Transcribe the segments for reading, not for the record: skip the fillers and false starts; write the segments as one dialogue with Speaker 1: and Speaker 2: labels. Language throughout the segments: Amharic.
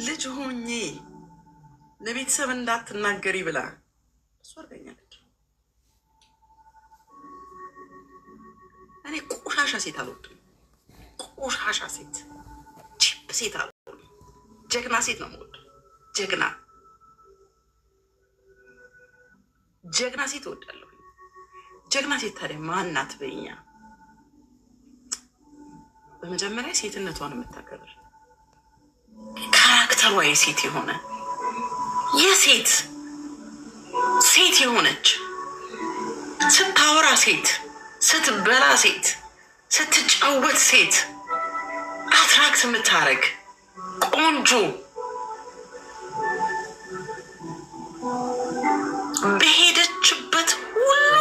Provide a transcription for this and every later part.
Speaker 1: ልጅ ሆኜ ለቤተሰብ እንዳትናገሪ ብላ እሷ አርገኛለች። እኔ ቆሻሻ ሴት አልወድም። ቆሻሻ ሴት፣ ቺፕ ሴት አልወድም። ጀግና ሴት ነው የምወደው። ጀግና ሴት እወዳለሁ። ጀግና ሴት ታዲያ ማናት በኛ? በመጀመሪያ ሴትነቷን የምታከብር ካራክተሯ የሴት የሆነ ሴት የሆነች ስታወራ ሴት፣ ስትበላ ሴት፣ ስትጫወት ሴት፣ አትራክት የምታረግ ቆንጆ፣ በሄደችበት ሁሉ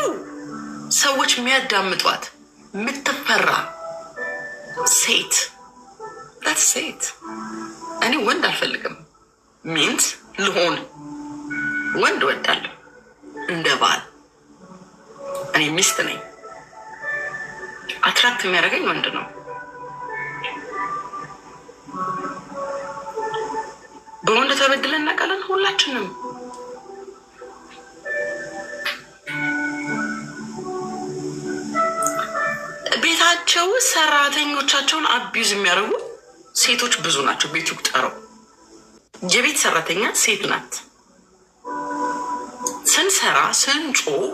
Speaker 1: ሰዎች የሚያዳምጧት የምትፈራ ሴት። ሴት እኔ ወንድ አልፈልግም። ሚንት ልሆን ወንድ ወዳለሁ እንደ ባል። እኔ ሚስት ነኝ። አትራክት የሚያደርገኝ ወንድ ነው። በወንድ ተበድለን እናውቃለን ሁላችንም። ቤታቸው ሰራተኞቻቸውን አቢዩዝ የሚያደርጉ ሴቶች ብዙ ናቸው። ቤት ይቁጠረው። የቤት ሰራተኛ ሴት ናት። ስንሰራ ስንጮህ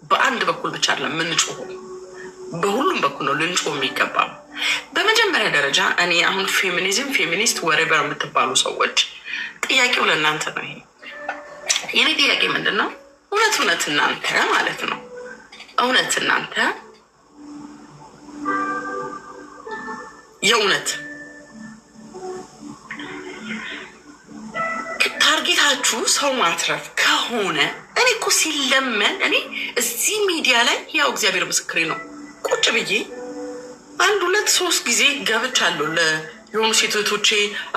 Speaker 1: በአንድ በኩል ብቻ አይደለም የምንጮኸው፣ በሁሉም በኩል ነው ልንጮህ የሚገባው። በመጀመሪያ ደረጃ እኔ አሁን ፌሚኒስት ወሬበር የምትባሉ ሰዎች ጥያቄው ለእናንተ ነው። ይሄ የኔ ጥያቄ ምንድን ነው? እውነት እናንተ ማለት ነው እናንተ የእውነት ታርጌታችሁ ሰው ማትረፍ ከሆነ እኔ እኮ ሲለመን እኔ እዚህ ሚዲያ ላይ ያው እግዚአብሔር ምስክሬ ነው ቁጭ ብዬ 1 2 3 ጊዜ ገብቻለሁ ለየሆኑ ሴቶቼ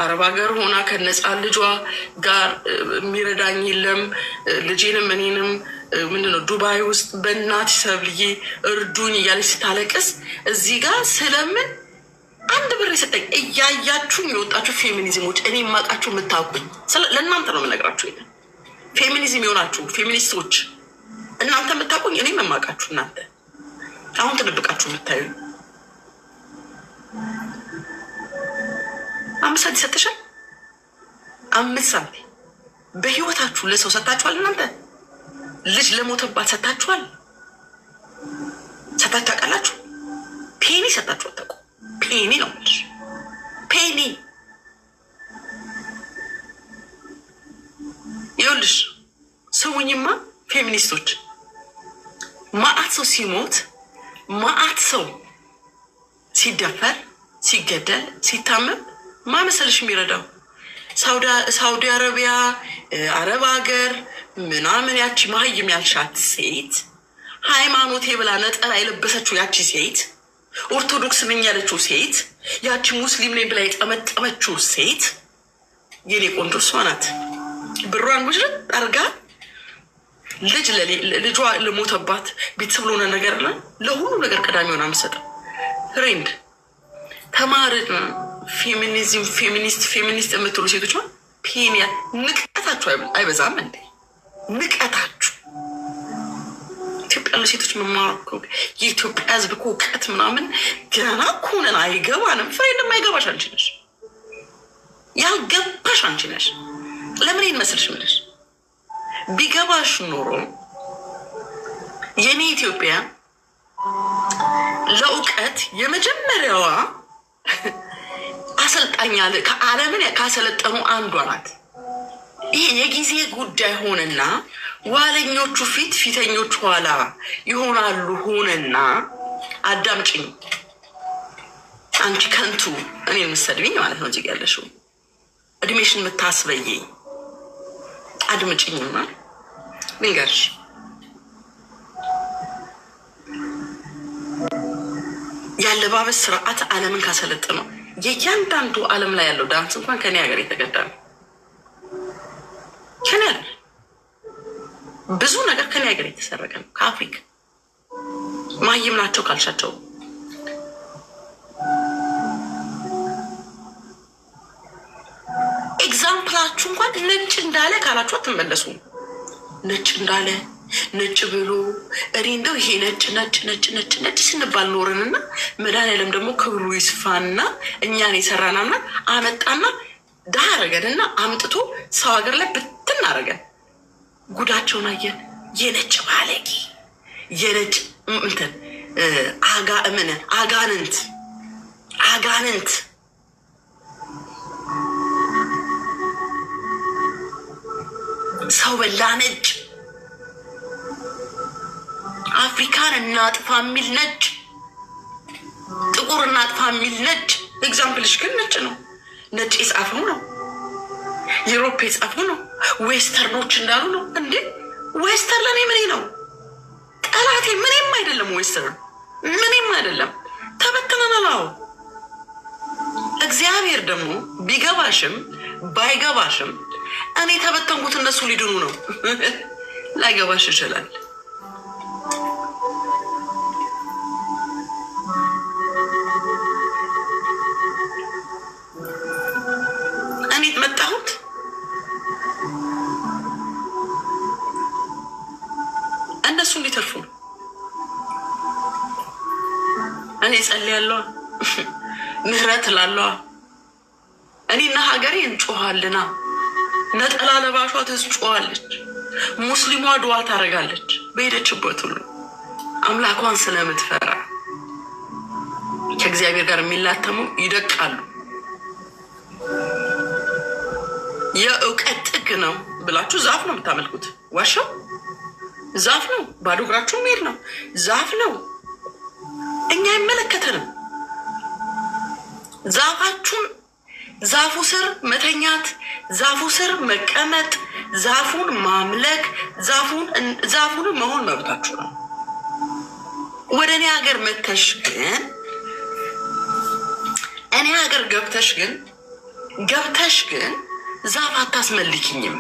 Speaker 1: አረብ ሀገር ሆና ከነፃ ልጇ ጋር የሚረዳኝ የለም ልጄንም እኔንም ምንድነው ዱባይ ውስጥ በእናት ሰብልዬ እርዱኝ እያለች ስታለቅስ እዚህ ጋር ስለምን አንድ ብር የሰጠኝ እያያችሁኝ የወጣችሁ ፌሚኒዝሞች፣ እኔ የማውቃችሁ የምታውቁኝ ለእናንተ ነው የምነግራችሁ። ይሄ ፌሚኒዝም የሆናችሁ ፌሚኒስቶች እናንተ የምታውቁኝ፣ እኔ የማውቃችሁ እናንተ አሁን ትደብቃችሁ የምታዩ 5 ሳንቲም ሰጥተሻል። 5 ሳንቲም በህይወታችሁ ለሰው ሰጥታችኋል? እናንተ ልጅ ለሞተባት ሰጥታችኋል? ሰጥታችሁ ታውቃላችሁ? ፔኒ ሰጥታችሁ አታውቁ። ፔኒ ነው ልጅ ፔኒ። ይኸውልሽ ስሙኝማ ፌሚኒስቶች፣ ማአት ሰው ሲሞት፣ ማአት ሰው ሲደፈር፣ ሲገደል፣ ሲታመም ማመሰልሽ የሚረዳው ሳውዲ አረቢያ፣ አረብ ሀገር ምናምን ያቺ መሀይም ያልሻት ሴት፣ ሃይማኖቴ ብላ ነጠላ የለበሰችው ያቺ ሴት፣ ኦርቶዶክስ ነኝ ያለችው ሴት፣ ያቺ ሙስሊም ነኝ ብላ የጠመጠመችው ሴት የኔ ቆንጆ እሷ ናት። ብሯን ሙሽረት አርጋ ልጇ ለሞተባት ቤተሰብ ለሆነ ነገር ላ ለሁሉ ነገር ቀዳሚ ሆና የምትሰጠው ፍሬንድ ተማርን። ፌሚኒስት የምትሉ ሴቶች ፔኒያ ንቀታችሁ አይበዛም እንዴ? ንቀታችሁ ኢትዮጵያ ያሉ ሴቶች መማር የኢትዮጵያ ሕዝብ እኮ እውቀት ምናምን ገና ኮነን አይገባንም። ፍሬንድ የማይገባሽ አንቺ ነሽ፣ ያልገባሽ አንቺ ነሽ። ለምን ይመስልሽ ምልሽ ቢገባሽ ኖሮ የኔ ኢትዮጵያ ለእውቀት የመጀመሪያዋ አሰልጣኛ ከዓለምን ካሰለጠኑ አንዷ ናት። ይሄ የጊዜ ጉዳይ ሆነና ዋለኞቹ ፊተኞቹ ኋላ ይሆናሉ ሆነና አዳምጪኝ አንቺ ከንቱ እኔ የምትሰድቢኝ ማለት ነው። እዚህ ያለሽው እድሜሽን የምታስበይኝ አድምጪኝማ ልንገርሽ። ያለባበስ ስርዓት ዓለምን ካሰለጠነው የእያንዳንዱ ዓለም ላይ ያለው ዳንስ እንኳን ከኔ ሀገር የተገዳ ነው። ከኔ ሀገር ብዙ ነገር ከኔ ሀገር የተሰረቀ ነው። ከአፍሪካ ማይም ናቸው ካልሻቸው ኤግዛምፕላችሁ እንኳን ነጭ እንዳለ ካላችሁ አትመለሱም። ነጭ እንዳለ ነጭ ብሎ እኔ እንደው ይሄ ነጭ ነጭ ነጭ ነጭ ነጭ ስንባል ኖርንና መድኃኒዓለም ደግሞ ክብሩ ይስፋና እኛን የሰራናና አመጣና ድሃ አረገንና አምጥቶ ሰው ሀገር ላይ ብትን አረገን። ጉዳቸውን አየን። የነጭ ባለጌ የነጭ እንትን አጋንንት ሰው በላ ነጭ አፍሪካን እናጥፋ የሚል ነጭ፣ ጥቁር እናጥፋ የሚል ነጭ። ኤግዛምፕልሽ ግን ነጭ ነው። ነጭ የጻፈው ነው። ዩሮፕ የጻፈው ነው። ዌስተርኖች እንዳሉ ነው እንዴ? ዌስተርን ለኔ ምኔ ነው? ጠላቴ ምንም አይደለም። ዌስተርን ምንም አይደለም። ተበትነናል። አዎ እግዚአብሔር ደግሞ ቢገባሽም ባይገባሽም እኔ ተበተንኩት እነሱ ሊድኑ ነው። ላይገባሽ ይችላል። እኔ መጣሁት እነሱ እንዲተርፉ ነው። እኔ ጸልያለሁ፣ ምህረት ላለዋ እኔና ሀገሬ እንጮሃልና ነጠላ ለባሿ ትጮሃለች። ሙስሊሟ ዱዓ ታደርጋለች። በሄደችበት ሁሉ አምላኳን ስለምትፈራ ከእግዚአብሔር ጋር የሚላተሙ ይደቃሉ። የእውቀት ጥግ ነው ብላችሁ ዛፍ ነው የምታመልኩት። ዋሻው ዛፍ ነው። ባዶ እግራችሁ መሄድ ነው። ዛፍ ነው። እኛ አይመለከተንም። ዛፋችሁን ዛፉ ስር መተኛት፣ ዛፉ ስር መቀመጥ፣ ዛፉን ማምለክ፣ ዛፉን መሆን መብታችሁ ነው። ወደ እኔ ሀገር መተሽ ግን እኔ ሀገር ገብተሽ ግን ዛፍ አታስመልኪኝም።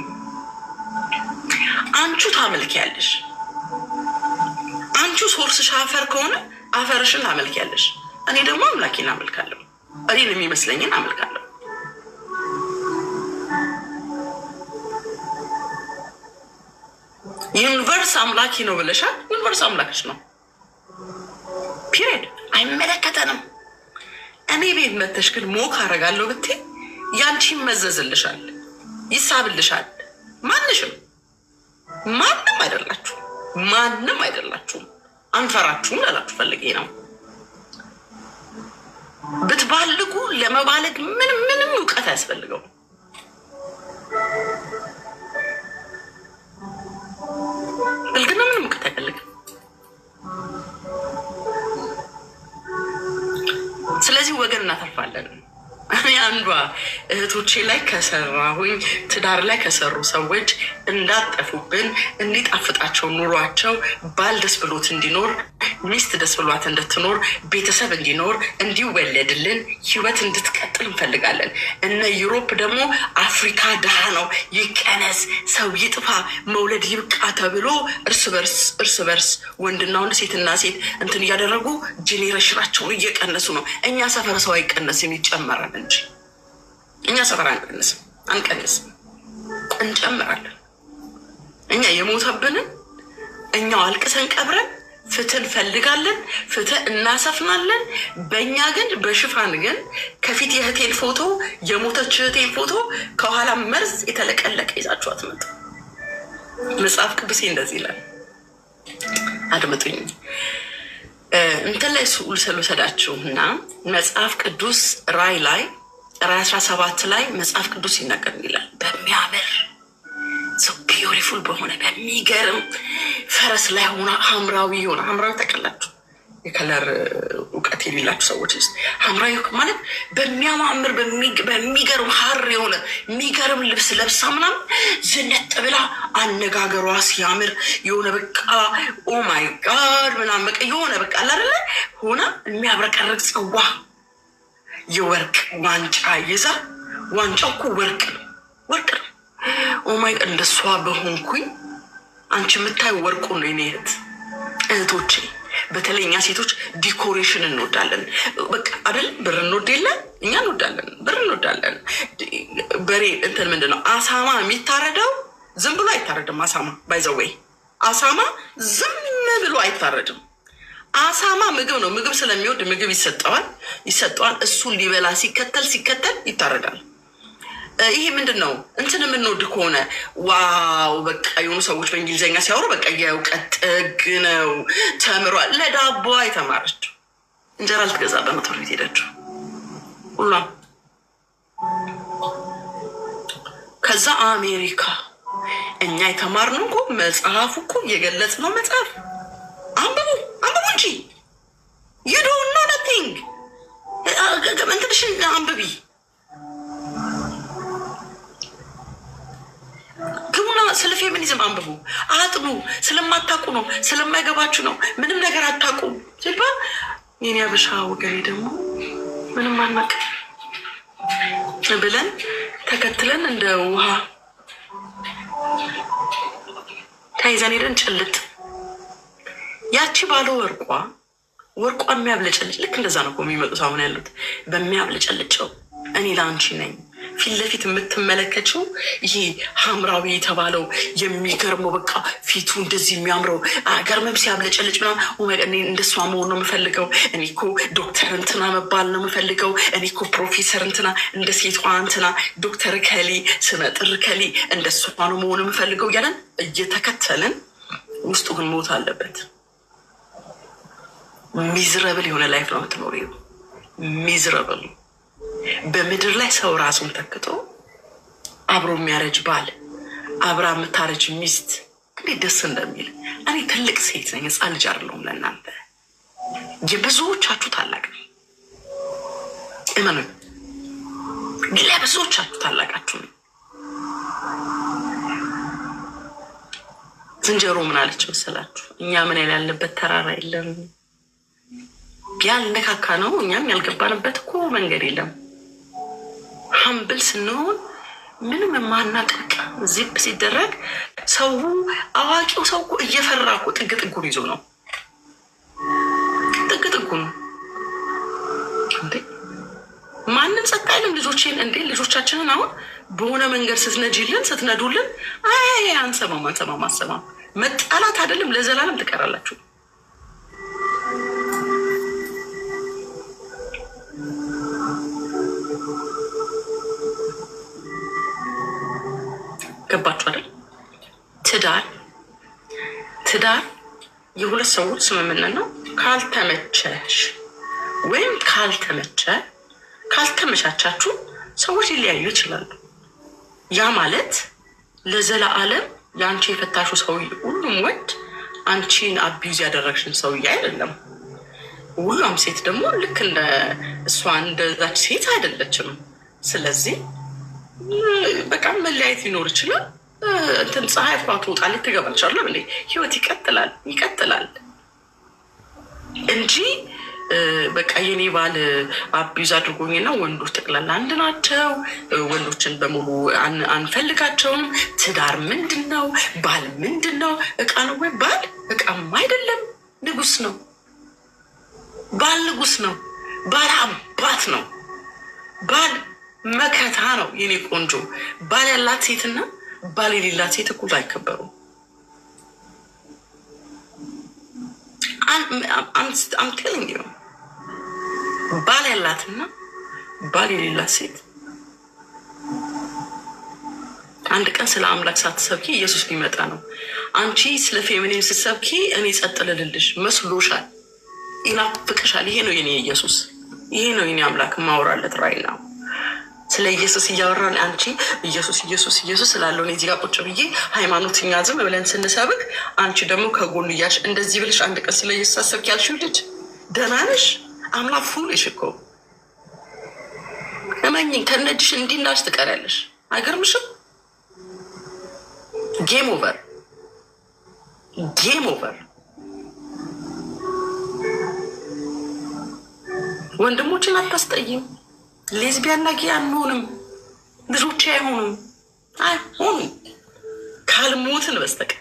Speaker 1: አንቺ ታመልኪያለሽ። አንቺ ሶርስሽ አፈር ከሆነ አፈርሽን ታመልኪያለሽ። እኔ ደግሞ አምላኬን አመልካለሁ። እኔን የሚመስለኝን አመልካለሁ። ዩኒቨርስ አምላኪ ነው ብለሻል። ዩኒቨርስ አምላክሽ ነው። ፒሪየድ። አይመለከተንም። እኔ ቤት መተሽ ግን ሞክ አረጋለሁ ብትይ ያንቺ ይመዘዝልሻል፣ ይሳብልሻል። ማንም አይደላችሁም። አንፈራችሁም ላላችሁ ፈልጌ ነው። ብትባልጉ ለመባለግ ምንም እውቀት አያስፈልገው። ብልግና ምንም እውቀት አይፈልግም። ስለዚህ ወገን እናተርፋለን። እኔ አንዷ እህቶቼ ላይ ከሰራሁኝ ትዳር ላይ ከሰሩ ሰዎች እንዳጠፉብን እንዲጣፍጣቸው ኑሯቸው ባል ደስ ብሎት እንዲኖር፣ ሚስት ደስ ብሏት እንድትኖር፣ ቤተሰብ እንዲኖር፣ እንዲወለድልን፣ ህይወት እንድትቀጥል እንፈልጋለን። እነ ዩሮፕ ደግሞ አፍሪካ ድሃ ነው፣ ይቀነስ፣ ሰው ይጥፋ፣ መውለድ ይብቃ ተብሎ እርስ በርስ ወንድና ወንድ ሴትና ሴት እንትን እያደረጉ ጄኔሬሽናቸውን እየቀነሱ ነው። እኛ ሰፈር ሰው አይቀነስም፣ ይጨመራል እንጂ እኛ ሰፈር አንቀንስም፣ እንጨምራለን። እኛ የሞተብንን እኛው አልቅሰን ቀብረን ፍትህ እንፈልጋለን፣ ፍትህ እናሰፍናለን። በእኛ ግን በሽፋን ግን ከፊት የእህቴን ፎቶ የሞተች እህቴን ፎቶ ከኋላ መርዝ የተለቀለቀ ይዛችሁ አትመጡ። መጽሐፍ ቅዱሴ እንደዚህ ይላል። አድምጡኝ። እንትን ላይ ስዑል ሰዳችሁ እና መጽሐፍ ቅዱስ ራይ 17 ላይ መጽሐፍ ቅዱስ ይናገር ይላል። በሚያምር ሰው ቢዩቲፉል በሆነ በሚገርም ፈረስ ላይ ሆና ሐምራዊ ተቀላችሁ። የከለር እውቀት የሌላችሁ ሰዎች ሐምራዊ ማለት በሚያማምር በሚገርም ሀር የሆነ የሚገርም ልብስ ለብሳ ምናምን ዝነጥ ብላ አነጋገሯ ሲያምር የሆነ በቃ ኦ ማይ ጋድ ምናምን በቃ የሆነ በቃ አላለ ሆና የሚያብረቀርቅ ጽዋ የወርቅ ዋንጫ ይዛ፣ ዋንጫው እኮ ወርቅ ነው። ኦ ማይ ጋድ እንደሷ በሆንኩኝ አንቺ የምታዩ ወርቁ ነው። እኔ እህቶቼ በተለይ እኛ ሴቶች ዲኮሬሽን እንወዳለን። በቃ አይደል? ብር እንወድ የለ እኛ እንወዳለን፣ ብር እንወዳለን። በሬ እንትን ምንድን ነው አሳማ የሚታረደው ዝም ብሎ አይታረድም። አሳማ ባይዘወይ አሳማ ዝም ብሎ አይታረድም። አሳማ ምግብ ነው። ምግብ ስለሚወድ ምግብ ይሰጠዋል። እሱን ሊበላ ሲከተል ይታረዳል። ይሄ ምንድን ነው እንትን የምንወድ ከሆነ ዋው በቃ የሆኑ ሰዎች በእንግሊዝኛ ሲያወሩ በቃ የእውቀት ጥግ ነው፣ ተምሯል። ለዳቦ የተማረችው እንጀራ ልትገዛ በመቶር ቤት ሄደችው ሁሏም። ከዛ አሜሪካ እኛ የተማርነው እኮ መጽሐፉ እኮ እየገለጽ ነው። መጽሐፍ አንብቡ እንጂ you don't know nothing። እንትንሽን አንብቢ ግቡና ስለ ፌሚኒዝም አንብቡ፣ አጥኑ። ስለማታውቁ ነው፣ ስለማይገባችሁ ነው፣ ምንም ነገር አታውቁም ሲባል የኔ አበሻ ወገኔ ደግሞ ምንም አናውቅ ብለን ተከትለን እንደ ውሃ ተይዘን ሄደን ጭልጥ። ያቺ ባለ ወርቋን የሚያብለጨልጭ ልክ እንደዛ ነው የሚመጡት አሁን ያሉት በሚያብለጨልጨው እኔ ላንቺ ነኝ ፊት ለፊት የምትመለከችው ይሄ ሐምራዊ የተባለው የሚገርመው በቃ ፊቱ እንደዚህ የሚያምረው ገርመም ሲያብለጨልጭ ምናምን እኔ እንደሷ መሆን ነው የምፈልገው። እኔ እኮ ዶክተር እንትና መባል ነው የምፈልገው። እኔ እኮ ፕሮፌሰር እንትና እንደ ሴቷ እንትና ዶክተር ከሌ ስመጥር ከሌ እንደሷ ነው መሆን የምፈልገው እያለን እየተከተልን ውስጡ ግን ሞት አለበት። ሚዝረብል የሆነ ላይፍ ነው የምትኖሪው። ሚዝረብል በምድር ላይ ሰው ራሱን ተክቶ አብሮ የሚያረጅ ባል፣ አብራ የምታረጅ ሚስት እንዴት ደስ እንደሚል። እኔ ትልቅ ሴት ነኝ፣ ሕፃን ልጅ አይደለሁም። ለእናንተ የብዙዎቻችሁ ታላቅ ነኝ፣ እመኑኝ። ለብዙዎቻችሁ ታላቃችሁ ነኝ። ዝንጀሮ ምን አለች መሰላችሁ? እኛ ምን ያላለበት ተራራ የለም፣ ያልነካካ ነው እኛም ያልገባንበት እኮ መንገድ የለም። ሀምብል ስንሆን ምንም የማናቀቅ ዚፕ ሲደረግ ሰው አዋቂው ሰው እኮ እየፈራ እኮ ጥግ ጥጉን ይዞ ነው። ጥግ ጥጉን እንዴ ማንም ጸጥ አይልም። ልጆችን እንዴ ልጆቻችንን አሁን በሆነ መንገድ ስትነዱልን አንሰማም። መጣላት አይደለም ለዘላለም ትቀራላችሁ። ገባችሁ አይደል? ትዳር የሁለት ሰዎች ስምምነት ነው። ካልተመቸሽ ወይም ካልተመቻቻችሁ ሰዎች ሊለያዩ ይችላሉ። ያ ማለት ለዘላለም የአንቺ የፈታሹ ሰውዬ ሁሉም ወንድ አንቺን አቢዩዝ ያደረግሽን ሰውዬ አይደለም። ሁሉም ሴት ደግሞ ልክ እንደ እሷ እንደዛች ሴት አይደለችም። ስለዚህ በቃ መለያየት ሊኖር ይችላል። እንትን ፀሐይ እኳ ትወጣለች ትገባለች አይደለም እንዴ? ህይወት ይቀጥላል እንጂ በቃ የኔ ባል አቢዩዝ አድርጎኝና ወንዶች ጠቅላላ አንድ ናቸው፣ ወንዶችን በሙሉ አንፈልጋቸውም። ትዳር ምንድን ነው? ባል ምንድን ነው? እቃ ነው ወይ? ባል እቃም አይደለም፣ ንጉስ ነው። ባል ንጉስ ነው። ባል አባት ነው። ባል መከታ ነው። የኔ ቆንጆ ባል ያላት ሴትና ባል የሌላት ሴት እኩል አይከበሩም። I'm telling you ባል ያላትና ባል የሌላት ሴት አንድ ቀን ስለ አምላክ ሳትሰብኪ ኢየሱስ ሊመጣ ነው። አንቺ ስለ ፌሚኒን ስትሰብኪ እኔ ጸጥ ልልልሽ መስሎሻል፣ ይናፍቅሻል። ይሄ ነው የኔ ኢየሱስ፣ ይሄ ነው የኔ አምላክ ማውራለት ራይ ነው። ስለ ኢየሱስ እያወራን አንቺ ኢየሱስ ስላለው እኔ እዚህ ጋር ቁጭ ብዬ ሃይማኖትኛ ዝም ብለን ስንሰብክ አንቺ ደግሞ ከጎን እያልሽ እንደዚህ ብለሽ አንድ ቀን ስለ ኢየሱስ አሰብክ ያልሽው ልጅ ደህና ነሽ? አምላክ ፉልሽ እኮ እመኝኝ፣ ከነጅሽ እንዲህ እንዳልሽ ትቀሪያለሽ። አይገርምሽም? ጌም ኦቨር። ወንድሞችን አታስጠይም። ሌዝቢያን ና ጌይ አንሆንም። ልጆቼ አይሆኑም ካልሞትን በስተቀር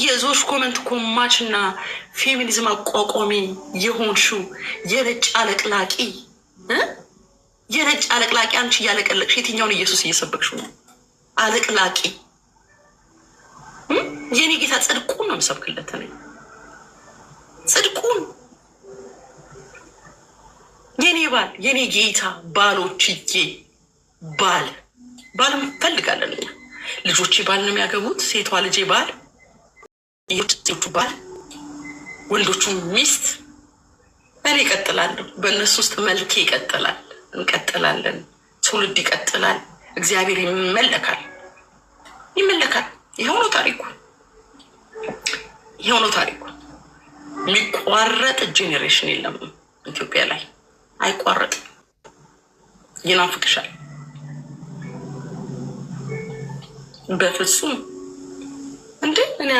Speaker 1: የዞሽ ኮመንት ኮማችና ፌሚኒዝም አቋቋሚ የሆንሽው የነጭ አለቅላቂ የነጭ አለቅላቂ አንቺ እያለቀለቅሽ የትኛውን ኢየሱስ እየሰበክሽ ነው? አለቅላቂ የኔ ጌታ ጽድቁን ነው የምሰብክለት ነኝ። ጽድቁን የኔ ባል የኔ ጌታ ባሎችዬ ባል እንፈልጋለን እኛ። ልጆቼ ባል ነው የሚያገቡት። ሴቷ ልጄ ባል፣ ሴቱ ባል፣ ወንዶቹ ሚስት። እኔ እቀጥላለሁ። በእነሱ ውስጥ መልኬ ይቀጥላል። እንቀጥላለን። ትውልድ ይቀጥላል። እግዚአብሔር ይመለካል። ይኸው ነው ታሪኩ። የሚቋረጥ ጄኔሬሽን የለም ኢትዮጵያ ላይ አይቋረጥም። ይናፍቅሻል በፍጹም እንዴ። እኔ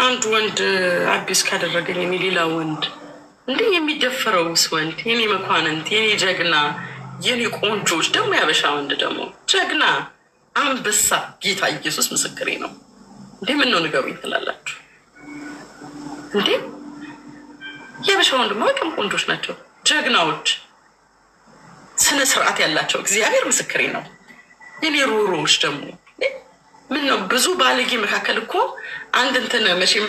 Speaker 1: አንድ ወንድ አቢስ ካደረገኝ እኔ ሌላ ወንድ እንዴ የሚደፈረውስ ወንድ የኔ መኳንንት የኔ ጀግና የኔ ቆንጆች ደግሞ ያበሻ ወንድ ደግሞ ጀግና አንበሳ ጌታ ኢየሱስ ምስክሬ ነው። እንዴ ምን ነው ንገሩኝ ትላላችሁ እንዴ? ያበሻ ወንድማ በጣም ቆንጆች ናቸው፣ ጀግናዎች፣ ስነ ስርዓት ያላቸው እግዚአብሔር ምስክሬ ነው። የኔ ሮሮዎች ደግሞ ምን ነው ብዙ ባለጌ መካከል እኮ አንድ እንትን መቼም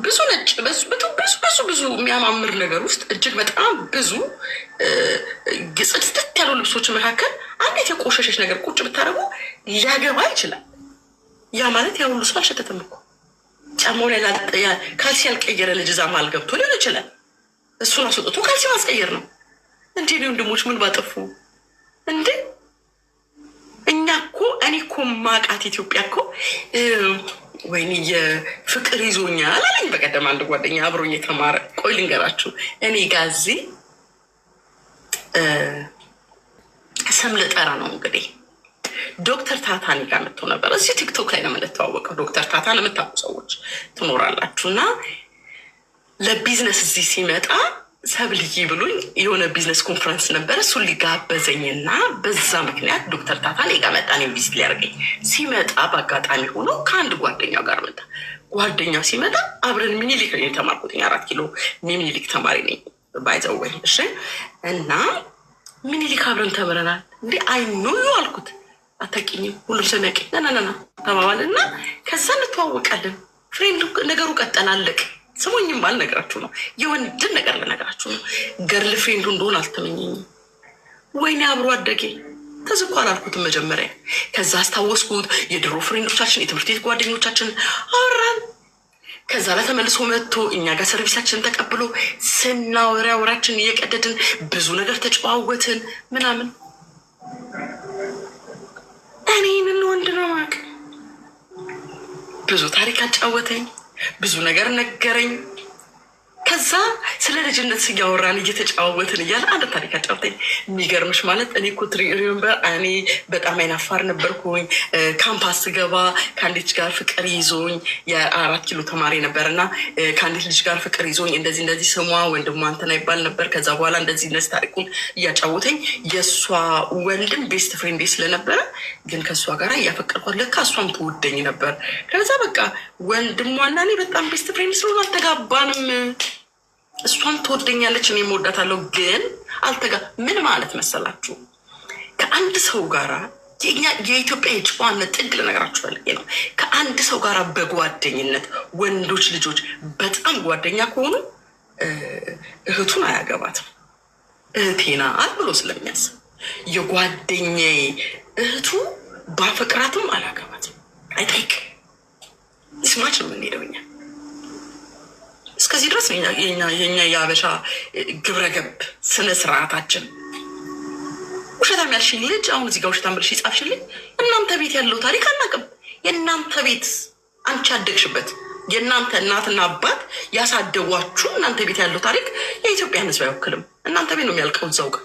Speaker 1: ብዙ ነጭ ብዙ የሚያማምር ነገር ውስጥ እጅግ በጣም ብዙ ጽድት ያሉ ልብሶች መካከል አንዴት የቆሸሸች ነገር ቁጭ ብታደርጉ ሊያገባ ይችላል። ያ ማለት ያ ሁሉ ሰው አልሸተተም እኮ። ጫማው ላይ ካልሲ ያልቀየረ ልጅ እዛ መሀል ገብቶ ሊሆን ይችላል። እሱን አስወጥቶ ካልሲ ማስቀየር ነው እንዴ? ወንድሞች ምን ባጠፉ እንዴ? እኛ እኮ እኔ እኮ ማቃት ኢትዮጵያ እኮ ወይኔ የፍቅር ይዞኛል አለኝ በቀደም አንድ ጓደኛ አብሮኝ የተማረ። ቆይ ልንገራችሁ፣ እኔ ጋዜ ስም ልጠራ ነው እንግዲህ። ዶክተር ታታኒ ጋር መጥቶ ነበር። እዚህ ቲክቶክ ላይ ነው የምንተዋወቀው። ዶክተር ታታን የምታውቁ ሰዎች ትኖራላችሁ። እና ለቢዝነስ እዚህ ሲመጣ ሰብልዬ ብሎኝ የሆነ ቢዝነስ ኮንፈረንስ ነበረ። እሱን ሊጋበዘኝና በዛ ምክንያት ዶክተር ታታን ጋ መጣ። እኔም ቪዚት ሊያደርገኝ ሲመጣ በአጋጣሚ ሆኖ ከአንድ ጓደኛው ጋር መጣ። ጓደኛው ሲመጣ አብረን ሚኒሊክ ነው የተማርኩት። 4 ኪሎ ሚኒሊክ ተማሪ ነኝ ባይዘወይ። እሺ። እና ሚኒሊክ አብረን ተምረናል። እንዴ አይኖ አልኩት። አታውቂኝም? ሁሉም ሰው የሚያውቀኝ ናናና ተባባል እና ከዛ እንተዋወቃለን። ፍሬንድ ነገሩ ቀጠላለቅ። ስሙኝም አልነግራችሁ ነው፣ የወንድን ነገር ልነግራችሁ ነው። ገርል ፍሬንዱ እንደሆን አልተመኘኝም። ወይኔ አብሮ አደጌ ተዝቆ አላልኩትም መጀመሪያ። ከዛ አስታወስኩት። የድሮ ፍሬንዶቻችን የትምህርት ቤት ጓደኞቻችን አወራን። ከዛ ላይ ተመልሶ መጥቶ እኛ ጋር ሰርቪሳችንን ተቀብሎ ስናወራ ወራችን እየቀደድን ብዙ ነገር ተጨዋወትን ምናምን። እኔ ምን ወንድ ነው ማቅ ብዙ ታሪክ አጫወተኝ፣ ብዙ ነገር ነገረኝ። ከዛ ስለ ልጅነት እያወራን እየተጫዋወትን እያለ አንድ ታሪክ አጫወተኝ። የሚገርምሽ ማለት እኔ እኮ ሪሜምበር እኔ በጣም አይናፋር ነበርኩኝ። ካምፓስ ስገባ ከአንዲት ጋር ፍቅር ይዞኝ የ4 ኪሎ ተማሪ ነበር እና ከአንዲት ልጅ ጋር ፍቅር ይዞኝ እንደዚህ ስሟ ወንድሟ እንትና ይባል ነበር። ከዛ በኋላ እንደዚህ ታሪኩን እያጫወተኝ የእሷ ወንድም ቤስት ፍሬንዴ ስለነበረ ግን ከእሷ ጋር እያፈቀርኳት ለካ እሷም ትወደኝ ነበር። ከዛ በቃ ወንድሟና እኔ በጣም ቤስት ፍሬንድ ስለሆነ አልተጋባንም። እሷን ትወደኛለች፣ እኔ እወዳታለሁ። ግን ምን ማለት መሰላችሁ? ከአንድ ሰው ጋራ የኢትዮጵያ የጨዋነት ጥግ ልነግራችሁ ፈልጌ ነው። ከአንድ ሰው ጋራ በጓደኝነት ወንዶች ልጆች በጣም ጓደኛ ከሆኑ እህቱን አያገባትም። እህቴና ብሎ ስለሚያስብ የጓደኛዬ እህቱ ባፈቅራትም አላገባትም። አይጠይቅ ስማች ነው የምንሄደው እኛ። እስከዚህ ድረስ የኛ የአበሻ ግብረገብ ስነ ስርዓታችን። ውሸታም ያልሽኝ ልጅ አሁን እዚህ ጋር ውሸታም ብለሽ ይጻፍሽልኝ። እናንተ ቤት ያለው ታሪክ አናውቅም። የእናንተ ቤት አንቺ ያደግሽበት የእናንተ እናትና አባት ያሳደጓችሁ እናንተ ቤት ያለው ታሪክ የኢትዮጵያን ሕዝብ አይወክልም። እናንተ ቤት ነው የሚያልቀው እዛው ጋር።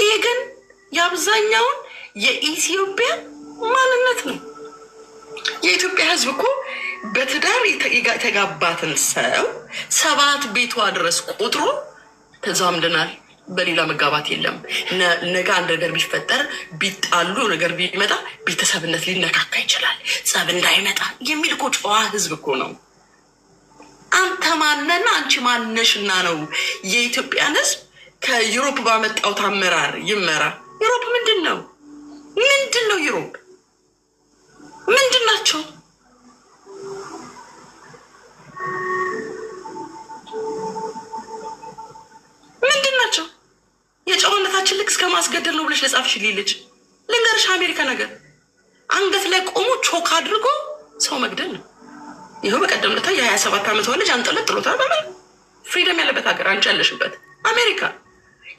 Speaker 1: ይሄ ግን የአብዛኛውን የኢትዮጵያ ማንነት ነው። የኢትዮጵያ ሕዝብ እኮ በትዳር የተጋባትን ሰው 7 ቤቷ ድረስ ቁጥሩ ተዛምደናል። በሌላ መጋባት የለም። ነገ አንድ ነገር ቢፈጠር ቢጣሉ ነገር ቢመጣ ቤተሰብነት ሊነካካ ይችላል። ጸብ እንዳይመጣ የሚል እኮ ጨዋ ህዝብ እኮ ነው። አንተ ማነና አንቺ ማነሽና ነው የኢትዮጵያን ህዝብ ከዩሮፕ ባመጣው አመራር ይመራ? ዩሮፕ ምንድን ነው? ምንድን ነው ዩሮፕ? ምንድን ናቸው? ምንድን ናቸው? የጨዋነታችን ልክ እስከ ማስገደል ነው ብለሽ ለጻፍሽልኝ ልጅ ልንገርሽ፣ አሜሪካ ነገር አንገት ላይ ቆሞ ቾክ አድርጎ ሰው መግደል ነው። ይኸው በቀደም ለታ የ27 ዓመት ልጅ አንጠለጥሎታል። በምን ፍሪደም ያለበት ሀገር አንቺ ያለሽበት አሜሪካ፣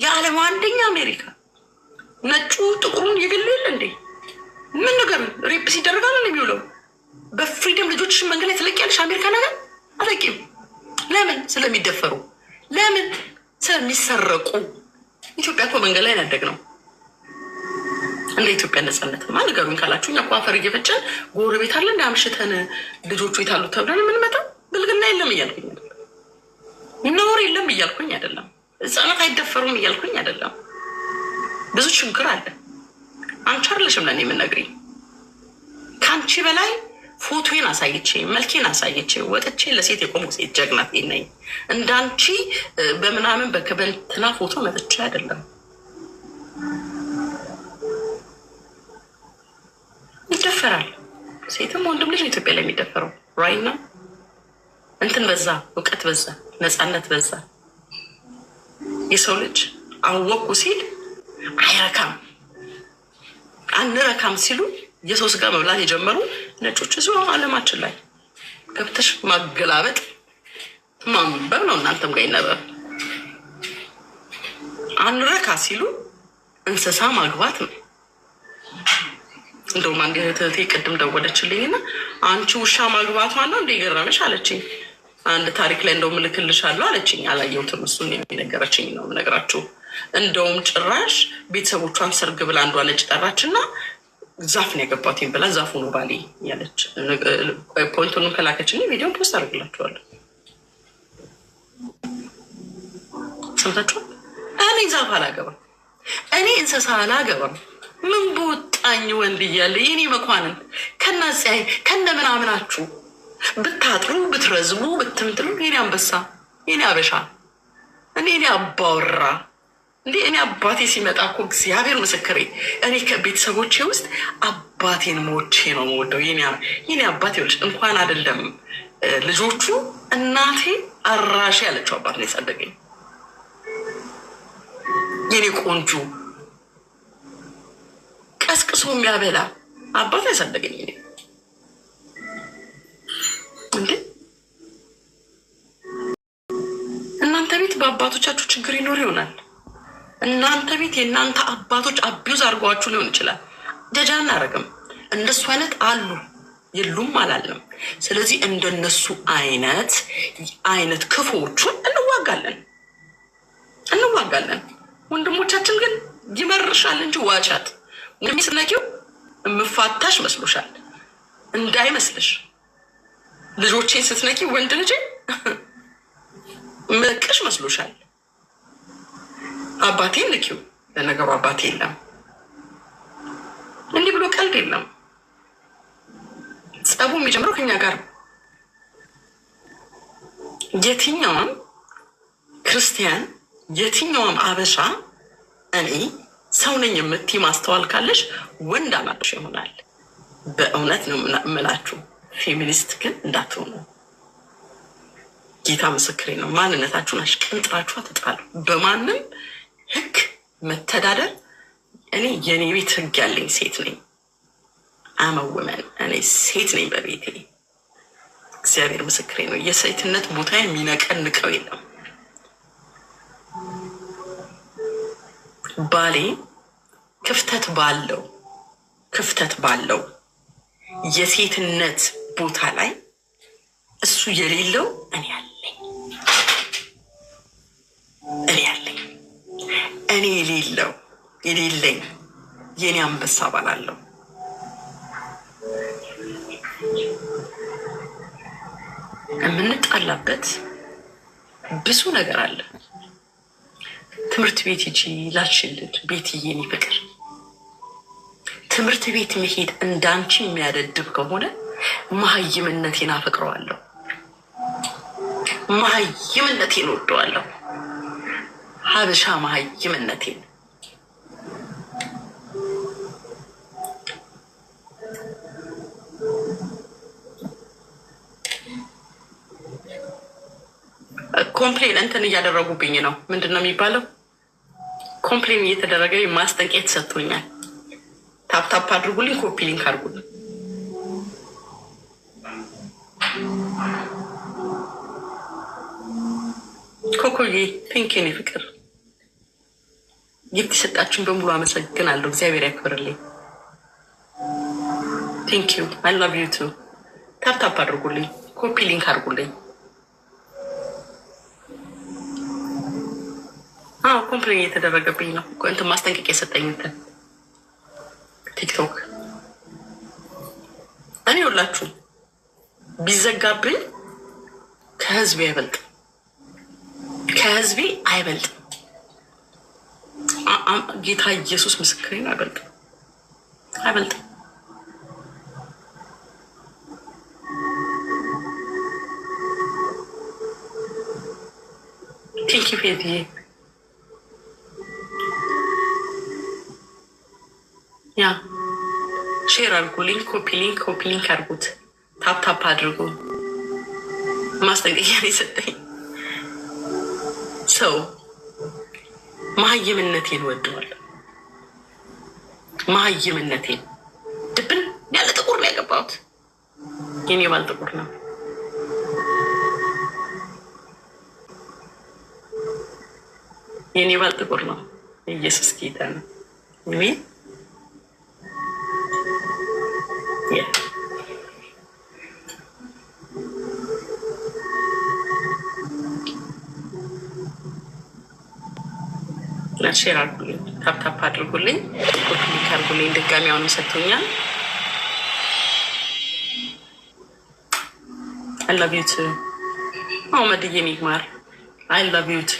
Speaker 1: የዓለም አንደኛ አሜሪካ። ነጩ ጥቁሩን የገሉ የለ እንዴ? ምን ነገር ሬፕ ሲደረጋል ነው የሚውለው? በፍሪደም ልጆችሽን መንገድ ላይ ትለቂያለሽ? አሜሪካ ነገር አለቂም። ለምን? ስለሚደፈሩ። ለምን? ስለሚሰረቁ። ኢትዮጵያ እኮ መንገድ ላይ ያደግ ነው። እንደ ኢትዮጵያ ነጻነት ማ ንገሩኝ ካላችሁ እኛ እኮ አፈር እየፈጨን ጎረቤት አለ እንደ አምሽተን ልጆቹ የታሉ ተብለን የምንመጣው ብልግና የለም እያልኩኝ አይደለም። ነውር የለም እያልኩኝ አይደለም። ህጻናት አይደፈሩም እያልኩኝ አይደለም። ብዙ ችግር አለ። አንቺ አይደለሽም ለእኔ የምነግሪኝ። ከአንቺ በላይ ፎቶዬን አሳይቼ መልኬን አሳይቼ ወጥቼ ለሴት የቆሙ ሴት ጀግናት ነኝ። እንዳንቺ በምናምን በከበንትና ፎቶ መጥቼ አይደለም። ይደፈራል። ሴትም ወንድም ልጅ ኢትዮጵያ ላይ የሚደፈረው ራይና እንትን በዛ፣ እውቀት በዛ፣ ነፃነት በዛ። የሰው ልጅ አወቁ ሲል አይረካም። አንረካም ሲሉ የሰው ስጋ መብላት የጀመሩ ነጮች እዚሁ ዓለማችን ላይ ገብተሽ ማገላበጥ ማንበብ ነው። እናንተም ጋር ይነበብ። አንረካ ሲሉ እንስሳ ማግባት ነው። እንደውም አንድ እህቴ ቅድም ደወለችልኝና አንቺ ውሻ ማግባቷ ነው እንደ ገረመሽ አለችኝ። አንድ ታሪክ ላይ እንደውም እልክልሻለሁ አለችኝ። አላየሁትም። እሱን የሚነገረችኝ ነው የምነግራችሁ። እንደውም ጭራሽ ቤተሰቦቿን ሰርግ ብላ አንዷ ነጭ ጠራችና ዛፍ ነው ያገባትኝ ብላ ዛፉ ነው ባሌ ያለች። ፖይንቱንም ከላከችልኝ ቪዲዮን ፖስት አድርግላችኋለሁ። ሰምታችኋል? እኔ ዛፍ አላገባም፣ እኔ እንስሳ አላገባም። ምን በወጣኝ ወንድ እያለ የኔ መኳንን ከናጽያይ ከነ ምናምናችሁ ብታጥሩ ብትረዝሙ ብትምትሉ የኔ አንበሳ የኔ አበሻ እኔ አባወራ እንዴ! እኔ አባቴ ሲመጣ እኮ እግዚአብሔር ምስክሬ፣ እኔ ከቤተሰቦቼ ውስጥ አባቴን ሞቼ ነው የምወደው። የኔ አባቴ ልጅ እንኳን አይደለም ልጆቹ እናቴ አራሽ ያለችው አባት ነው የሳደገኝ። የኔ ቆንጆ ቀስቅሶ የሚያበላ አባት ያሳደገኝ እኔ እንዴ! እናንተ ቤት በአባቶቻችሁ ችግር ይኖር ይሆናል። እናንተ ቤት የእናንተ አባቶች አቢዩዝ አድርገዋችሁ ሊሆን ይችላል። ጀጃ እናደርግም። እንደሱ አይነት አሉ የሉም አላለም። ስለዚህ እንደነሱ አይነት ክፉዎቹን እንዋጋለን። ወንድሞቻችን ግን ይመርሻል እንጂ ዋጫት እንደሚስነኪው የምፋታሽ መስሎሻል? እንዳይመስልሽ። ልጆቼን ስትነኪ ወንድ ልጅ መቅሽ መስሎሻል? አባቴን ንኪው። ለነገሩ አባቴ የለም። እንዲህ ብሎ ቀልድ የለም። ጸቡ የሚጀምረው ከኛ ጋር ነው። የትኛውም ክርስቲያን የትኛውም አበሻ እኔ ሰው ነኝ የምትይ ማስተዋል ካለሽ ወንድ አማሽ ይሆናል። በእውነት ነው የምላችሁ። ፌሚኒስት ግን እንዳትሆኑ። ጌታ ምስክሬ ነው። ማንነታችሁን አሽቀንጥራችሁ አትጣሉ። በማንም ህግ መተዳደር እኔ የኔ ቤት ህግ ያለኝ ሴት ነኝ። አመወመን እኔ ሴት ነኝ በቤቴ። እግዚአብሔር ምስክሬ ነው። የሴትነት ቦታ የሚነቀንቀው የለም። ባሌ ክፍተት ባለው የሴትነት ቦታ ላይ እሱ የሌለው እኔ ያለኝ እኔ የሌለኝ የኔ አንበሳ ባላለው የምንጣላበት ብዙ ነገር አለ። ትምህርት ቤት ሂጂ ላልሽልድ ቤትዬ የኔ ፍቅር ትምህርት ቤት መሄድ እንዳንቺ የሚያደድብ ከሆነ መሀይምነቴን አፈቅረዋለሁ። መሀይምነቴን ወደዋለሁ። ሀበሻ መሀይምነቴን ኮምፕሌን እንትን እያደረጉብኝ ነው። ምንድን ነው የሚባለው? ኮምፕሌን እየተደረገ ማስጠንቀቂያ ተሰጥቶኛል። ታፕታፕ አድርጉልኝ፣ ኮፒ ሊንክ አድርጉልኝ። ኮኮዬ ቴንኪን ፍቅር ጊፍት የሰጣችሁን በሙሉ አመሰግናለሁ። እግዚአብሔር ያክብርልኝ። ቴንኪዩ አይ ላቭ ዩ ቱ። ታፕታፕ አድርጉልኝ፣ ኮፒ ሊንክ አድርጉልኝ። ኮምፕሌን እየተደረገብኝ ነው። እንትን ማስጠንቀቂያ የሰጠኝ እንትን ቲክቶክ እኔ ሁላችሁ ቢዘጋብኝ ከህዝቤ አይበልጥም፣ ከህዝቤ አይበልጥም። ጌታ ኢየሱስ ምስክሬን አይበልጥም፣ አይበልጥም። ቴንኪ ፌትዬ ያ ሼር አድርጉልኝ፣ ኮፒ ሊንክ አድርጉት፣ ታፕታፕ አድርጉ። ማስጠንቀቂያ የሰጠኝ ሰው መሀይምነቴን ወደዋለሁ። መሀይምነቴን ድብን ያለ ጥቁር ነው ያገባሁት። የኔ ባል ጥቁር ነው። የኔ ባል ጥቁር ነው። ኢየሱስ ጌታ ነው። አሜን። ሼር አድርጉልኝ፣ ታፕታፕ አድርጉልኝ፣ ኮፒ አድርጉልኝ። ድጋሚ አሁንም ሰጥቶኛል። አይ ላቭ ዩ ቱ መሐመድዬ ሚግማር አይ ላቭ ዩ ቱ።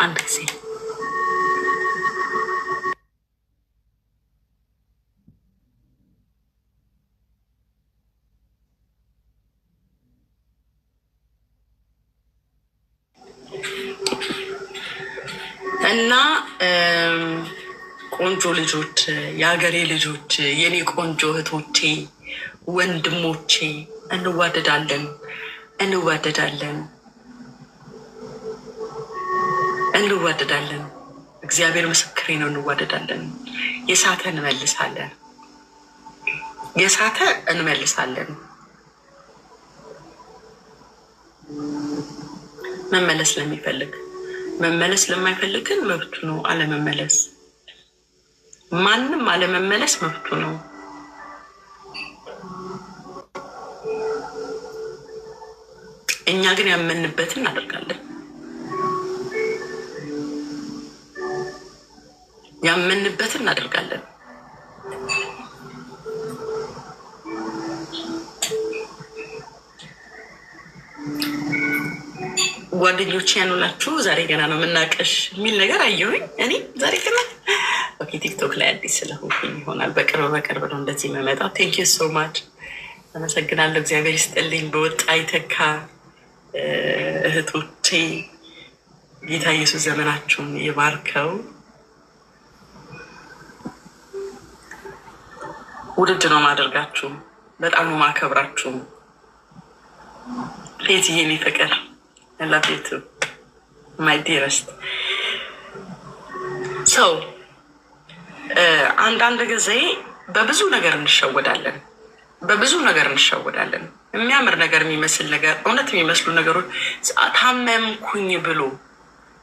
Speaker 1: አንድ ጊዜ እና ቆንጆ ልጆች፣ የሀገሬ ልጆች፣ የኔ ቆንጆ እህቶቼ፣ ወንድሞቼ እንዋደዳለን፣ እንዋደዳለን፣ እንዋደዳለን። እግዚአብሔር ምስክሬ ነው። እንዋደዳለን። የሳተ እንመልሳለን፣ የሳተ እንመልሳለን። መመለስ ለሚፈልግ መመለስ ለማይፈልግ ግን መብቱ ነው አለመመለስ። ማንም አለመመለስ መብቱ ነው። እኛ ግን ያመንበትን እናደርጋለን። ያመንበትን እናደርጋለን። ጓደኞቼ ያኑላችሁ። ዛሬ ገና ነው የምናቀሽ የሚል ነገር አየሁኝ እኔ ዛሬ ገና። ኦኬ ቲክቶክ ላይ አዲስ ስለሆንኩኝ ይሆናል። በቅርብ ነው እንደዚህ የምመጣው። ቴንክ ዩ ሶ ማች አመሰግናለሁ። እግዚአብሔር ይስጥልኝ። በወጣ ይተካ እህቶቼ፣ ጌታ ኢየሱስ ዘመናችሁን ይባርከው። ውድድ ነው ማደርጋችሁ። በጣም ነው ማከብራችሁ። ፌትዬ የኔ ፍቅር I love you too, my dearest. So, አንዳንድ ጊዜ በብዙ ነገር እንሸወዳለን፣ በብዙ ነገር እንሸወዳለን። የሚያምር ነገር የሚመስል ነገር፣ እውነት የሚመስሉ ነገሮች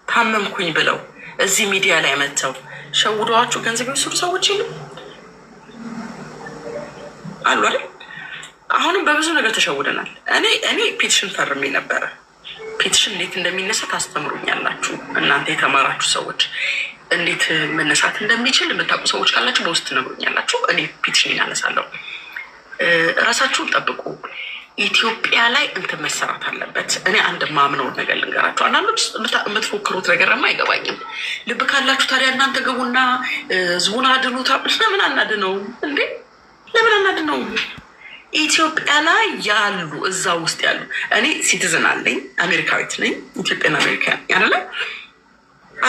Speaker 1: ታመምኩኝ ብለው እዚህ ሚዲያ ላይ መጥተው ሸውደዋችሁ ገንዘብ የወሰዱ ሰዎች የሉ አሉ አይደል? አሁንም በብዙ ነገር ተሸውደናል። እኔ ፔቲሽን ፈርሜ ነበረ። ፔቲሽን እንዴት እንደሚነሳ ታስተምሩኛላችሁ እናንተ የተማራችሁ ሰዎች። እንዴት መነሳት እንደሚችል የምታውቁ ሰዎች ካላችሁ በውስጥ ትነግሩኛላችሁ። እኔ ፒቲሽን አነሳለሁ። ራሳችሁን ጠብቁ። ኢትዮጵያ ላይ እንትን መሰራት አለበት። እኔ አንድ ማምነውን ነገር ልንገራችሁ። አንዳንዶች የምትፎክሩት ነገርማ አይገባኝም። ልብ ካላችሁ ታዲያ እናንተ ገቡና ህዝቡን አድኑታ። ለምን አናድነው እንዴ? ለምን አናድነው? ኢትዮጵያ ላይ ያሉ እዛ ውስጥ ያሉ እኔ ሲቲዝን አለኝ፣ አሜሪካዊት ነኝ። ኢትዮጵያን አሜሪካ ያለ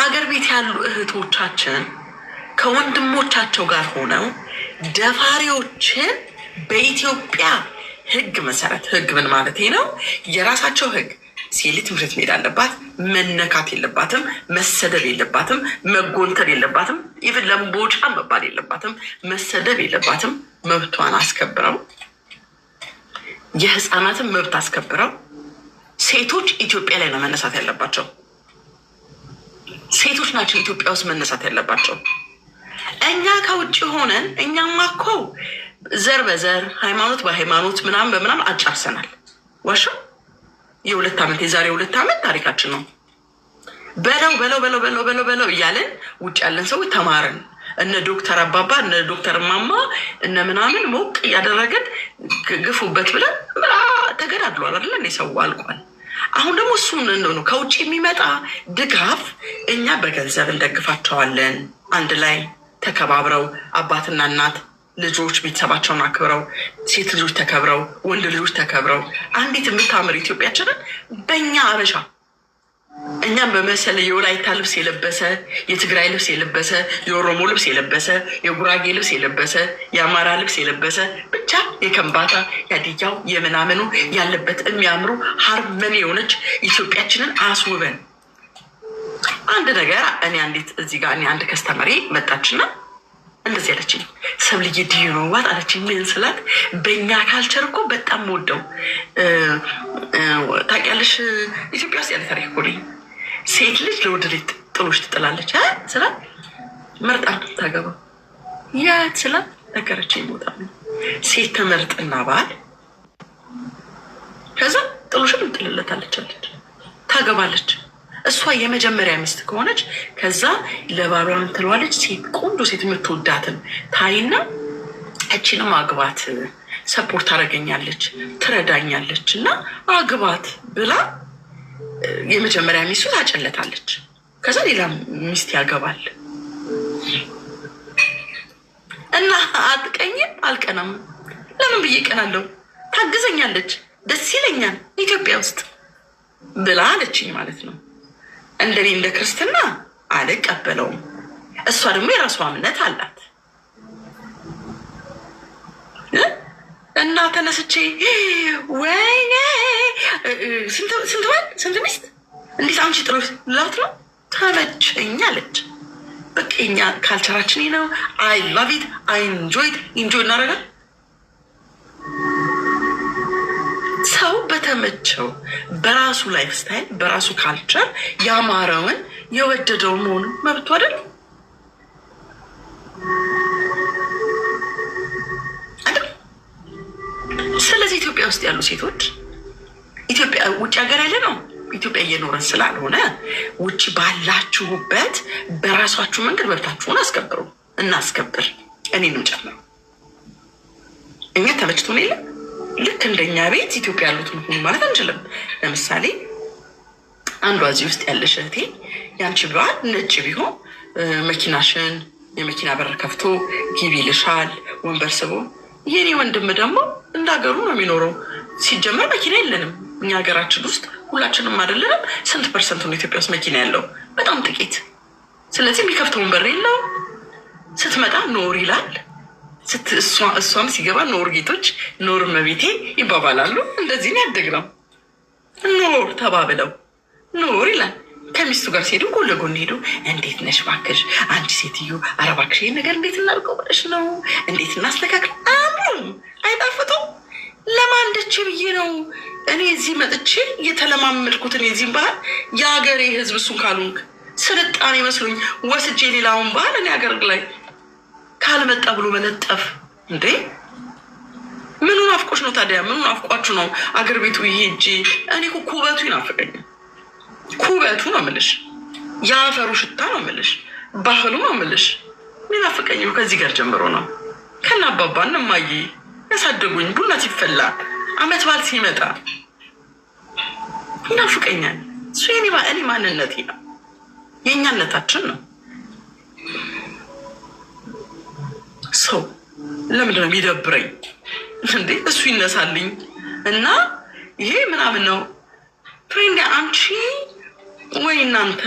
Speaker 1: አገር ቤት ያሉ እህቶቻችን ከወንድሞቻቸው ጋር ሆነው ደፋሪዎችን በኢትዮጵያ ህግ መሰረት፣ ህግ ምን ማለት ነው? የራሳቸው ህግ። ሴት ትምህርት መሄድ አለባት፣ መነካት የለባትም፣ መሰደብ የለባትም፣ መጎንተል የለባትም፣ ኢቭን ለምቦጫ መባል የለባትም፣ መሰደብ የለባትም። መብቷን አስከብረው፣ የህፃናትን መብት አስከብረው ሴቶች ኢትዮጵያ ላይ ነው መነሳት ያለባቸው። ሴቶች ናቸው ኢትዮጵያ ውስጥ መነሳት ያለባቸው። እኛ ከውጭ ሆነን እኛማ እኮ ዘር በዘር ሃይማኖት በሃይማኖት ምናምን በምናምን አጫርሰናል። ዋሻ የዛሬ 2 ዓመት ታሪካችን ነው። በለው በለው በለው በለው በለው በለው እያለን ውጭ ያለን ሰዎች ተማርን። እነ ዶክተር አባባ እነ ዶክተር ማማ እነ ምናምን ሞቅ እያደረገን ግፉበት ብለን ተገዳድሏል አይደለ? እኔ ሰው አልቋል። አሁን ደግሞ እሱን ነው ከውጭ የሚመጣ ድጋፍ እኛ በገንዘብ እንደግፋቸዋለን። አንድ ላይ ተከባብረው አባትና እናት ልጆች ቤተሰባቸውን አክብረው፣ ሴት ልጆች ተከብረው፣ ወንድ ልጆች ተከብረው አንዲት የምታምር ኢትዮጵያችንን በእኛ አበሻ እኛም በመሰለ የወላይታ ልብስ የለበሰ፣ የትግራይ ልብስ የለበሰ፣ የኦሮሞ ልብስ የለበሰ፣ የጉራጌ ልብስ የለበሰ፣ የአማራ ልብስ የለበሰ ብቻ የከምባታ ያድያው የምናምኑ ያለበት የሚያምሩ ሀርመን የሆነች ኢትዮጵያችንን አስውበን አንድ ነገር እኔ አንዲት እዚህ ጋር እኔ አንድ ከስተመሬ መጣችና እንደዚህ አለችኝ። ሰብልዬ ዲዩ ነው ዋት አለችኝ። ምን ስላት በእኛ ካልቸር እኮ በጣም ወደው ታውቂያለሽ፣ ኢትዮጵያ ውስጥ ያለ ታሪክ እኮ ነው። ሴት ልጅ ለወንድ ልጅ ጥሎሽ ትጥላለች ስላት መርጣ ታገባው ያት ስላት ነገረችኝ። ቦታ ሴት ተመርጥና ባል ከዛ ጥሎሽን ትጥልለታለች አለች፣ ታገባለች። እሷ የመጀመሪያ ሚስት ከሆነች ከዛ ለባሏን ትለዋለች። ሴት ቆንጆ ሴት የምትወዳትን ታይና እችንም አግባት፣ ሰፖርት ታደርገኛለች፣ ትረዳኛለች እና አግባት ብላ የመጀመሪያ ሚስቱ ታጨለታለች። ከዛ ሌላ ሚስት ያገባል እና አትቀኝም? አልቀናም። ለምን ብዬ ቀናለሁ? ታግዘኛለች፣ ደስ ይለኛል ኢትዮጵያ ውስጥ ብላ አለችኝ ማለት ነው። እንደኔ እንደ ክርስትና አልቀበለውም። እሷ ደግሞ የራሷ እምነት አላት እና ተነስቼ ወይኔ ስንት ሚስት እንዴት አንቺ ጥሩ ላት ነው ተመቸኝ አለች። በቃ የኛ ካልቸራችን ነው። አይ ላቭ ኢት አይ ኢንጆይ እናደርጋለን። ሰው በተመቸው በራሱ ላይፍ ስታይል በራሱ ካልቸር ያማረውን የወደደው መሆኑ መብቱ አይደል? ስለዚህ ኢትዮጵያ ውስጥ ያሉ ሴቶች ኢትዮጵያ ውጭ ሀገር ያለ ነው ኢትዮጵያ እየኖረን ስላልሆነ ውጭ ባላችሁበት በራሳችሁ መንገድ መብታችሁን አስከብሩ። እናስከብር፣ እኔንም ጨምሮ። እኛ ተመችቶን የለም ልክ እንደኛ ቤት ኢትዮጵያ ያሉትን ሁሉ ማለት አንችልም። ለምሳሌ አንዷ እዚህ ውስጥ ያለሽ እህቴ ያንቺ ባል ነጭ ቢሆን መኪናሽን የመኪና በር ከፍቶ ግቢ ይልሻል፣ ወንበር ስቦ። የኔ ወንድም ደግሞ እንዳገሩ ነው የሚኖረው። ሲጀመር መኪና የለንም እኛ ሀገራችን ውስጥ ሁላችንም አይደለንም። ስንት ፐርሰንት ነው ኢትዮጵያ ውስጥ መኪና ያለው? በጣም ጥቂት። ስለዚህ የሚከፍተውን በር የለው። ስትመጣ ኖር ይላል። እሷም ሲገባ ኖር ጌቶች ኖር መቤቴ ይባባላሉ። እንደዚህ ነው ያደግነው። ኖር ተባብለው ኖር ይላል። ከሚስቱ ጋር ሲሄዱ ጎን ለጎን ሄዱ። እንዴት ነሽ ባክሽ አንቺ ሴትዮ፣ ኧረ እባክሽ ይሄን ነገር እንዴት እናድርገው ብለሽ ነው? እንዴት እናስተካክል? አምሩም አይጣፍጡም። ለማንደች ብዬ ነው እኔ እዚህ መጥቼ እየተለማመድኩትን የዚህም ባህል የሀገሬ ህዝብ እሱን ካልሆንክ ስልጣኔ መስሎኝ ወስጄ ሌላውን ባህል እኔ ሀገር ላይ ካልመጣ ብሎ መለጠፍ እንዴ! ምኑን አፍቆች ነው ታዲያ? ምኑን አፍቋችሁ ነው አገር ቤቱ ይሄ እጂ? እኔ ኩበቱ ይናፍቀኛል። ኩበቱ ነው የምልሽ፣ የአፈሩ ሽታ ነው የምልሽ። ባህሉ አምልሽ ሚናፍቀኝ ከዚህ ጋር ጀምሮ ነው። ከና አባባ እማዬ ያሳደጉኝ ቡና ሲፈላ አመት በዓል ሲመጣ ይናፍቀኛል። እሱ የኔ እኔ ማንነቴ ነው፣ የእኛነታችን ነው። ሰው ለምንድን ነው የሚደብረኝ እንዴ? እሱ ይነሳልኝ እና ይሄ ምናምን ነው ፍሬንድ አንቺ ወይ እናንተ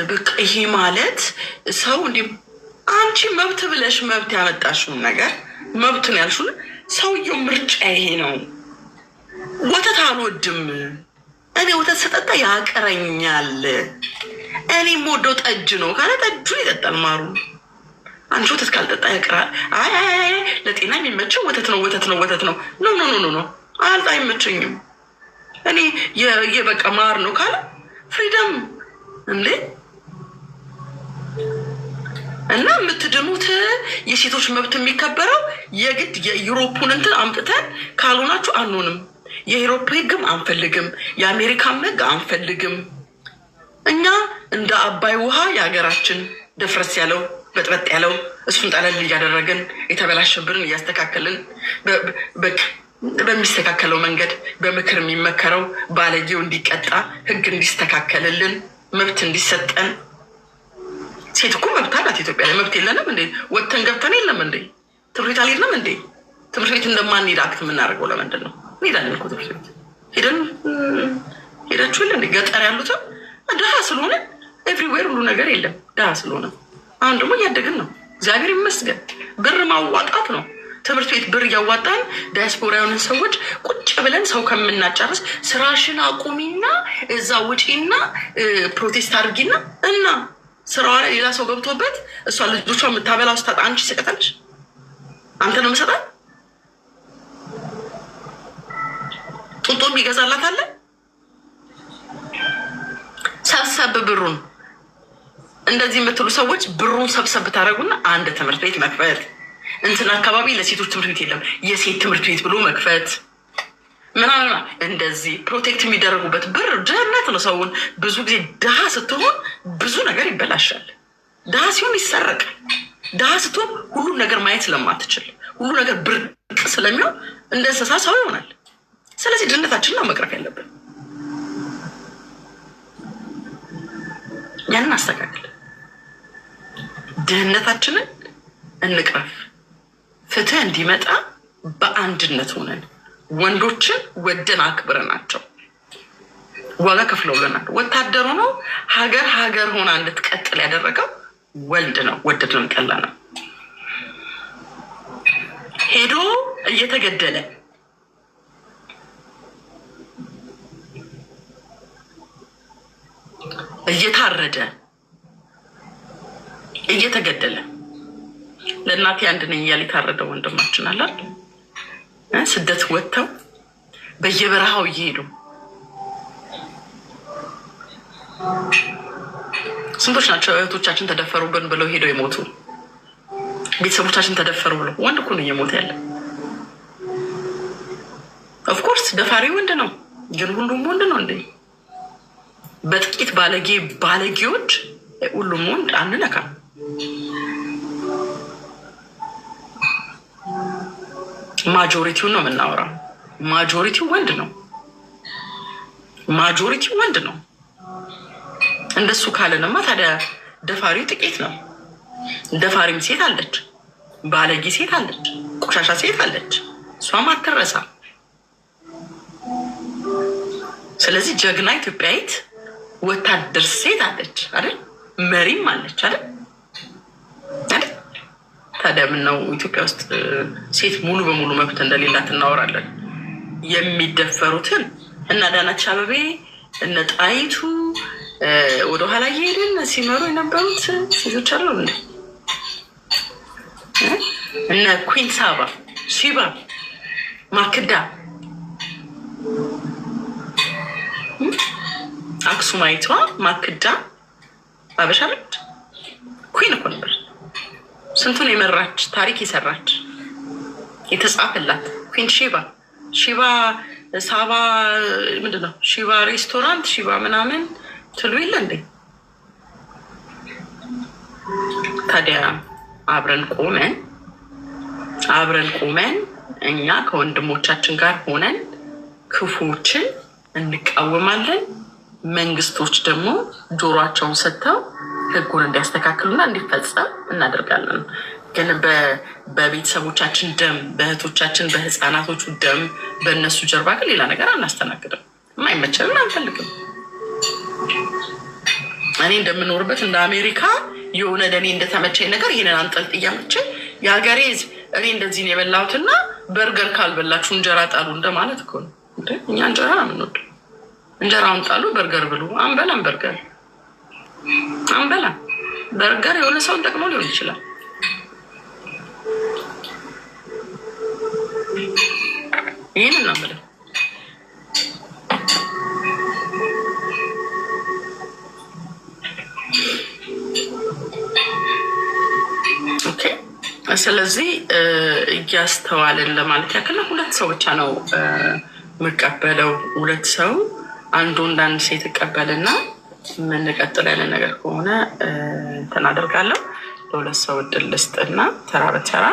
Speaker 1: በቃ ይሄ ማለት ሰው እንዲህ አንቺ መብት ብለሽ መብት ያመጣሽውን ነገር መብትን ያልሽውን ሰውየው ምርጫ ይሄ ነው። ወተት አልወድም እኔ ወተት ስጠጣ ያቀረኛል፣ እኔ የምወደው ጠጅ ነው ካለ ጠጁን ይጠጣል ማሩ። አንቺ ወተት ካልጠጣ ያቀራል። አይ ለጤና የሚመቸው ወተት ነው ወተት ነው ወተት ነው። ኖ ኖ ኖ ኖ አልጣ አይመቸኝም እኔ የበቃ ማር ነው ካለ ፍሪደም እንዴ። እና የምትድኑት የሴቶች መብት የሚከበረው የግድ የዩሮፑን እንትን አምጥተን ካልሆናችሁ አንሆንም። የዩሮፕ ህግም አንፈልግም፣ የአሜሪካን ህግ አንፈልግም። እኛ እንደ አባይ ውሃ የሀገራችን ደፍረስ ያለው በጥበጥ ያለው እሱን ጠለል እያደረግን የተበላሸብንን እያስተካከልን በሚስተካከለው መንገድ በምክር የሚመከረው ባለጌው እንዲቀጣ ህግ እንዲስተካከልልን መብት እንዲሰጠን። ሴት እኮ መብት አላት ኢትዮጵያ ላይ። መብት የለንም እንዴ? ወጥተን ገብተን የለም እንዴ? ትምህርት ቤት አልሄድንም እንዴ? ትምህርት ቤት እንደማንሄድ አክት የምናደርገው ለምንድን ነው? እንሄዳለን እኮ ትምህርት ቤት ሄዳችሁ የለ እንዴ? ገጠር ያሉትም ድሀ ስለሆነ ኤቭሪዌር ሁሉ ነገር የለም ድሀ ስለሆነ። አሁን ደግሞ እያደግን ነው፣ እግዚአብሔር ይመስገን። ብር ማዋጣት ነው። ትምህርት ቤት ብር እያዋጣን ዳያስፖራ የሆንን ሰዎች ቁጭ ብለን ሰው ከምናጨርስ ስራሽን አቁሚና እዛ ውጪና ፕሮቴስት አድርጊና እና ስራዋ ላይ ሌላ ሰው ገብቶበት እሷ ልጆቿ የምታበላው ስታጣ አንቺ ይሰቀታለሽ። አንተ ነው የምሰጣት። ጡጦም ይገዛላት አለ። ሰብሰብ ብሩን እንደዚህ የምትሉ ሰዎች ብሩን ሰብሰብ ታደርጉና አንድ ትምህርት ቤት መክፈት፣ እንትን አካባቢ ለሴቶች ትምህርት ቤት የለም የሴት ትምህርት ቤት ብሎ መክፈት ምናምን እንደዚህ ፕሮቴክት የሚደረጉበት ብር ድህነት ነው። ሰውን ብዙ ጊዜ ድሀ ስትሆን ብዙ ነገር ይበላሻል። ድሀ ሲሆን ይሰረቃል። ድሀ ስትሆን ሁሉ ነገር ማየት ስለማትችል ሁሉ ነገር ብርቅ ስለሚሆን እንደ እንስሳ ሰው ይሆናል። ስለዚህ ድህነታችንን ነው መቅረፍ ያለብን። ያንን አስተካክል፣ ድህነታችንን እንቅረፍ። ፍትህ እንዲመጣ በአንድነት ሆነን ወንዶችን ወደን አክብረናቸው ዋጋ ከፍለውልናል። ወታደሩ ነው ሀገር ሆና እንድትቀጥል ያደረገው ወንድ ነው። ወደድንም ጠላ ነው ሄዶ እየተገደለ እየታረደ እየተገደለ ለእናቴ አንድ ነኝ እያለ የታረደው ወንድማችን አላል። ስደት ወጥተው በየበረሃው እየሄዱ ስንቶች ናቸው እህቶቻችን ተደፈሩብን ብለው ሄደው የሞቱ? ቤተሰቦቻችን ተደፈሩ ብለው ወንድ እኮ ነው እየሞተ ያለ። ኦፍኮርስ ደፋሪ ወንድ ነው፣ ግን ሁሉም ወንድ ነው እንዴ? በጥቂት ባለጌዎች ሁሉም ወንድ አንነካም። ማጆሪቲውን ነው የምናወራው። ማጆሪቲው ወንድ ነው። ማጆሪቲው ወንድ ነው። እንደሱ ካለንማ ታዲያ ደፋሪው ጥቂት ነው። ደፋሪም ሴት አለች፣ ባለጌ ሴት አለች፣ ቆሻሻ ሴት አለች። እሷም አትረሳ። ስለዚህ ጀግና ኢትዮጵያዊት ወታደር ሴት አለች አይደል? መሪም አለች አይደል? ታዲያ ምነው ኢትዮጵያ ውስጥ ሴት ሙሉ በሙሉ መብት እንደሌላት እናወራለን? የሚደፈሩትን እነ አዳነች አቤቤ እነ ጣይቱ ወደኋላ እየሄድን ሲመሩ የነበሩት ሴቶች አሉ እንዴ? እነ ኩዊን ሳባ፣ ሺባ፣ ማክዳ፣ አክሱማይቷ ማክዳ አበሻ ነች። ኩዊን እኮ ነበር። ስንቱን የመራች ታሪክ የሰራች የተጻፈላት ኩዊን ሺባ ሳባ ምንድነው? ሺባ ሬስቶራንት ሺባ ምናምን ትሉ የለ እንዴ? ታዲያ አብረን ቆመን እኛ ከወንድሞቻችን ጋር ሆነን ክፉዎችን እንቃወማለን። መንግስቶች ደግሞ ጆሮአቸውን ሰጥተው ህጉን እንዲያስተካክሉና እንዲፈጸም እናደርጋለን። ግን በቤተሰቦቻችን ደም፣ በእህቶቻችን በህፃናቶቹ ደም፣ በእነሱ ጀርባ ግን ሌላ ነገር አናስተናግድም። የማይመቸንን አንፈልግም። እኔ እንደምኖርበት እንደ አሜሪካ የሆነ ለእኔ እንደተመቸኝ ነገር ይህንን አንጠልጥያ መቼ የሀገሬ ህዝብ እኔ እንደዚህ ነው የበላሁትና በርገር ካልበላችሁ እንጀራ ጣሉ እንደማለት እኮ ነው። እኛ እንጀራ ነው የምንወደው። እንጀራውን ጣሉ፣ በርገር ብሉ። አንበላም በርገር አንበላም። በርገር የሆነ ሰውን ጠቅሞ ሊሆን ይችላል። ይህን ነው የምልህ። ኦኬ። ስለዚህ እያስተዋልን ለማለት ያክል ሁለት ሰው ብቻ ነው የምቀበለው። ሁለት ሰው አንዱ እንዳንድ ሴት እቀበልና የምንቀጥል ያለ ነገር ከሆነ እንትን አደርጋለሁ። ለሁለት ሰው እድል ልስጥና ተራ በተራ